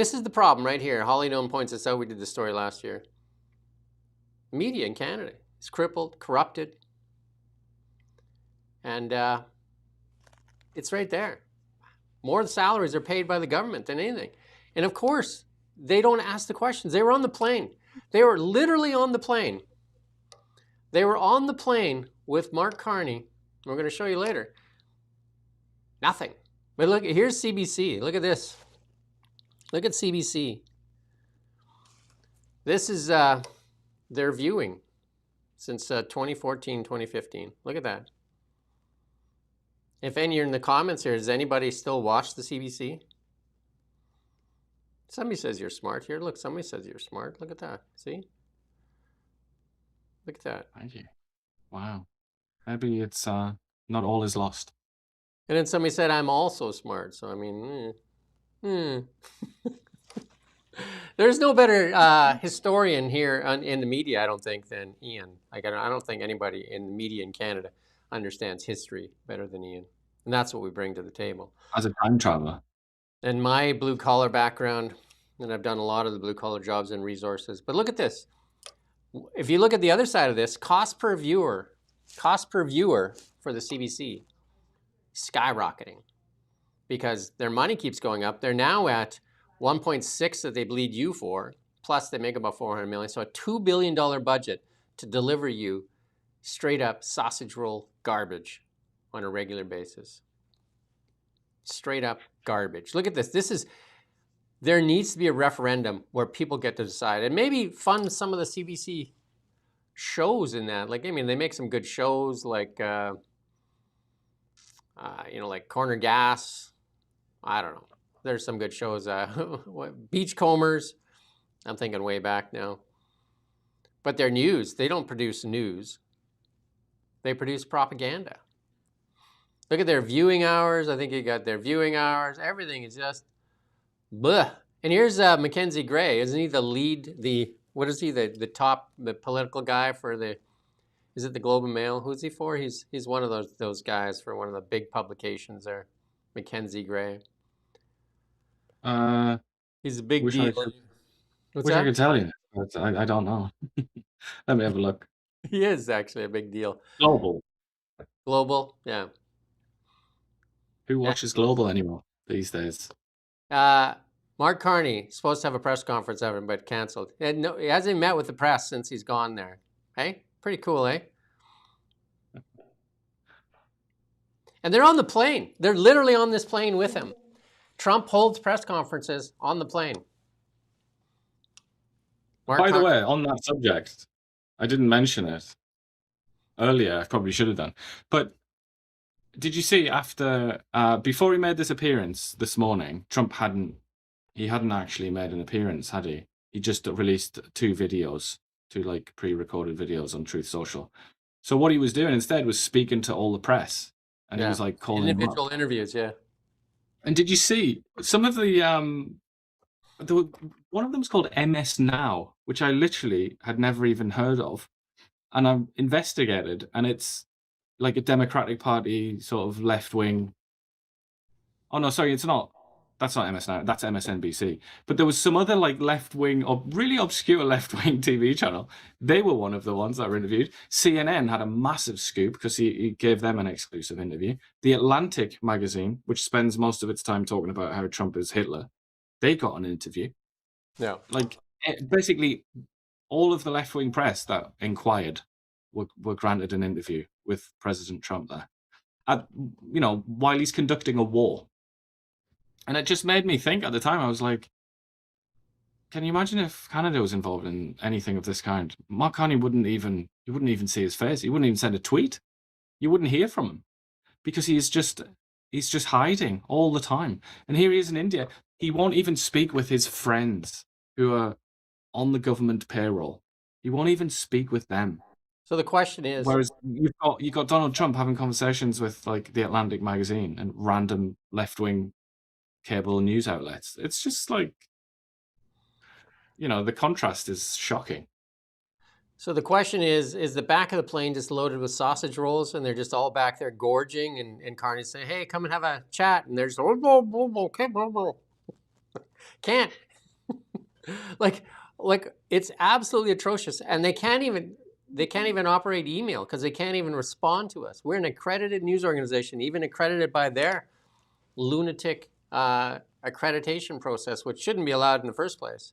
This is the problem right here. Holly Nome points this out. We did the story last year. Media in Canada is crippled, corrupted, and it's right there. More salaries are paid by the government than anything. And of course, they don't ask the questions. They were on the plane. They were literally on the plane. They were on the plane with Mark Carney. We're going to show you later. Nothing. But look, here's CBC. Look at this. Look at CBC. This is their viewing since 2014, 2015. Look at that. If any are in the comments here, does anybody still watch the CBC? Somebody says you're smart here. Look, somebody says you're smart. Look at that. See? Look at that. Thank you. Wow. Maybe it's not all is lost. And then somebody said I'm also smart. So I mean, there's no better historian here in the media, I don't think, than Ian. Like I don't think anybody in the media in Canada understands history better than Ian. And that's what we bring to the table. As a time traveler. And my blue collar background, and I've done a lot of the blue collar jobs and resources. But look at this. If you look at the other side of this, cost per viewer for the CBC, skyrocketing because their money keeps going up. They're now at 1.6 that they bleed you for, plus they make about 400 million. So a $2 billion budget to deliver you straight up sausage roll garbage on a regular basis. Straight up garbage. Look at this. There needs to be a referendum where people get to decide and maybe fund some of the CBC shows in that. Like, I mean, they make some good shows like, like Corner Gas. I don't know. There's some good shows. Beachcombers. I'm thinking way back now. But they're news. They don't produce news. They produce propaganda. Look at their viewing hours. I think you got their viewing hours. Everything is just bleh. And here's Mackenzie Gray. Isn't he the lead, what is he, the political guy for is it the Globe and Mail? Who's he for? He's one of those guys for one of the big publications there. Mackenzie Gray. He's a big deal. I could tell you, but I don't know. Let me have a look. He is actually a big deal. Global, yeah. Who watches Global anymore these days? Mark Carney supposed to have a press conference ever, but canceled. And no, he hasn't met with the press since he's gone there. Hey, pretty cool, eh? And they're on the plane. They're literally on this plane with him. Trump holds press conferences on the plane. By the way, on that subject, I didn't mention it earlier. I probably should have done. But did you see before he made this appearance this morning, Trump hadn't actually made an appearance, had he? He just released two like pre-recorded videos on Truth Social. So what he was doing instead was speaking to all the press, and he was like calling individual interviews, yeah. And did you see some of the one of them is called MS Now, which I literally had never even heard of, and I investigated, and it's like a Democratic Party sort of left-wing. Oh no, sorry, it's not. That's not MS Now. That's MSNBC. But there was some other like left-wing or really obscure left-wing TV channel. They were one of the ones that were interviewed. CNN had a massive scoop because he gave them an exclusive interview. The Atlantic magazine, which spends most of its time talking about how Trump is Hitler, they got an interview. Yeah. Like basically all of the left-wing press that inquired were granted an interview with President Trump there, while he's conducting a war. And it just made me think at the time, I was like, can you imagine if Canada was involved in anything of this kind? Mark Carney wouldn't even see his face. He wouldn't even send a tweet. You wouldn't hear from him because he's just hiding all the time. And here he is in India. He won't even speak with his friends who are on the government payroll. He won't even speak with them. So the question is, whereas you've got Donald Trump having conversations with like the Atlantic magazine and random left-wing cable news outlets. It's just like, the contrast is shocking. So the question is the back of the plane just loaded with sausage rolls and they're just all back there gorging and Carney's saying, hey, come and have a chat. And they're just, can't. like it's absolutely atrocious, and they can't even operate email because they can't even respond to us. We're an accredited news organization, even accredited by their lunatic accreditation process, which shouldn't be allowed in the first place.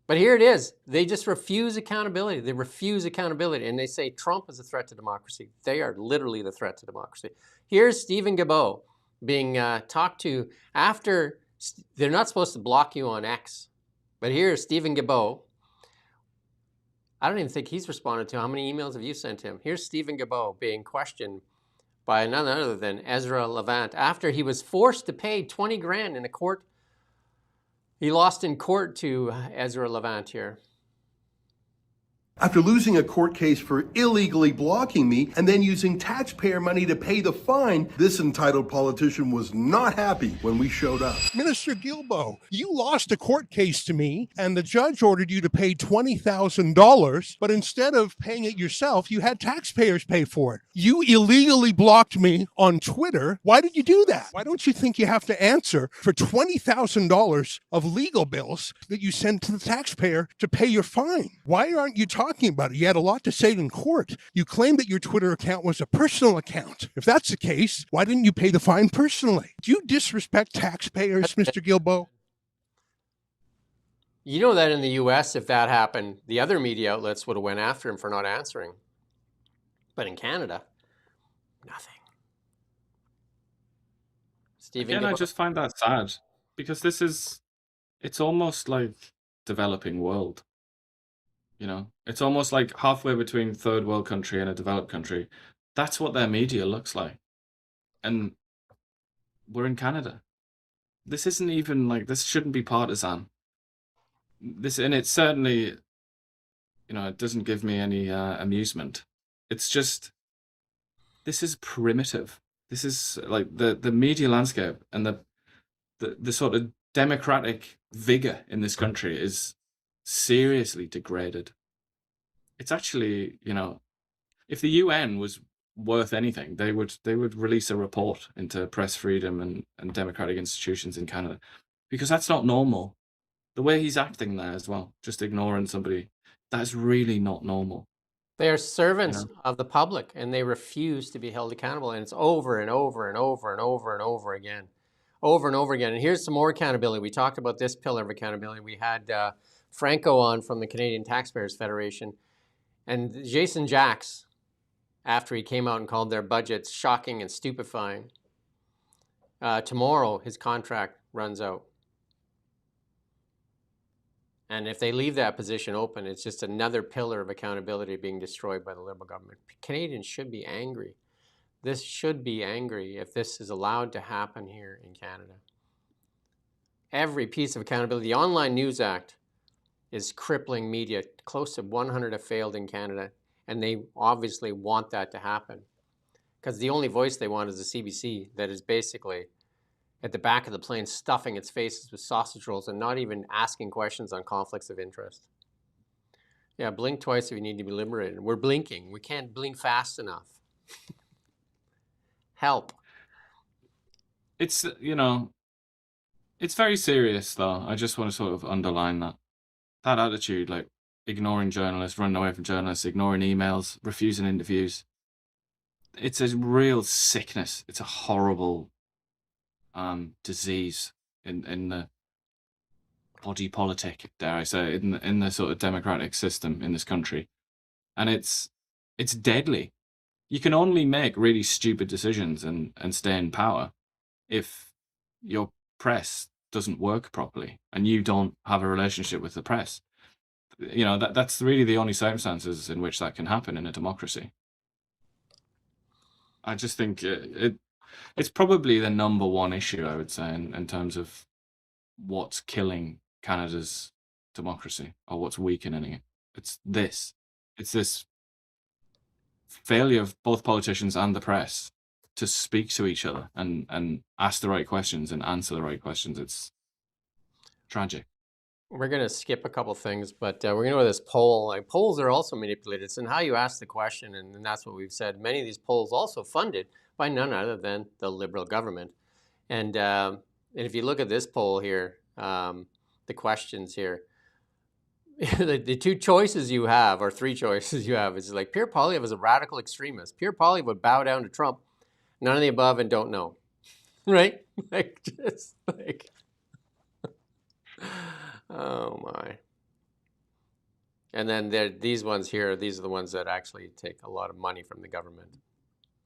But here it is. They just refuse accountability. They refuse accountability, and they say Trump is a threat to democracy. They are literally the threat to democracy. Here's Stephen Guilbeault being talked to after. They're not supposed to block you on X, but here's Stephen Guilbeault. I don't even think he's responded to. How many emails have you sent him? Here's Stephen Guilbeault being questioned by none other than Ezra Levant after he was forced to pay 20 grand in a court. He lost in court to Ezra Levant here. After losing a court case for illegally blocking me and then using taxpayer money to pay the fine, this entitled politician was not happy when we showed up. Minister Guilbeault, you lost a court case to me and the judge ordered you to pay $20,000, but instead of paying it yourself, you had taxpayers pay for it. You illegally blocked me on Twitter. Why did you do that? Why don't you think you have to answer for $20,000 of legal bills that you sent to the taxpayer to pay your fine? Why aren't you talking about it? You had a lot to say in court. You claimed that your Twitter account was a personal account. If that's the case, why didn't you pay the fine personally? Do you disrespect taxpayers, Mr. Guilbeault? You know that in the US, if that happened, the other media outlets would have went after him for not answering. But in Canada, nothing. Stephen Again, I Guilbeault. just find that sad because it's almost like developing world. You know, it's almost like halfway between third world country and a developed country. That's what their media looks like. And we're in Canada. This isn't even like, this shouldn't be partisan. And it's certainly, it doesn't give me any amusement. It's just, this is primitive. This is like the media landscape and the sort of democratic vigor in this country is seriously degraded. It's actually, if the UN was worth anything, they would release a report into press freedom and democratic institutions in Canada, because that's not normal. The way he's acting there as well, just ignoring somebody, that's really not normal. They are servants of the public, and they refuse to be held accountable. And it's over and over and over and over and over again. Over and over again. And here's some more accountability. We talked about this pillar of accountability. We had Franco on from the Canadian Taxpayers Federation. And Jason Jacks, after he came out and called their budgets shocking and stupefying, tomorrow his contract runs out. And if they leave that position open, it's just another pillar of accountability being destroyed by the Liberal government. Canadians should be angry. This should be angry if this is allowed to happen here in Canada. Every piece of accountability. The Online News Act is crippling media. Close to 100 have failed in Canada, and they obviously want that to happen because the only voice they want is the CBC that is basically at the back of the plane stuffing its faces with sausage rolls and not even asking questions on conflicts of interest. Yeah, blink twice if you need to be liberated. We're blinking. We can't blink fast enough. Help. It's, it's very serious though. I just want to sort of underline that attitude, like ignoring journalists, running away from journalists, ignoring emails, refusing interviews. It's a real sickness. It's a horrible disease in the body politic, dare I say, in the sort of democratic system in this country, and it's deadly. You can only make really stupid decisions and stay in power if your press doesn't work properly and you don't have a relationship with the press. That's really the only circumstances in which that can happen in a democracy. I just think it's probably the number one issue, I would say, in terms of what's killing Canada's democracy or what's weakening it. It's this failure of both politicians and the press to speak to each other and ask the right questions and answer the right questions. It's tragic. We're going to skip a couple things, but we're going to go to this poll. Like, polls are also manipulated. It's in how you ask the question, and that's what we've said. Many of these polls also funded by none other than the Liberal government. And if you look at this poll here, the the questions here. The two choices you have, or three choices you have, is like Pierre Poilievre is a radical extremist. Pierre Poilievre would bow down to Trump. None of the above and don't know. Right? Like, just like, oh my. And then these ones here, these are the ones that actually take a lot of money from the government.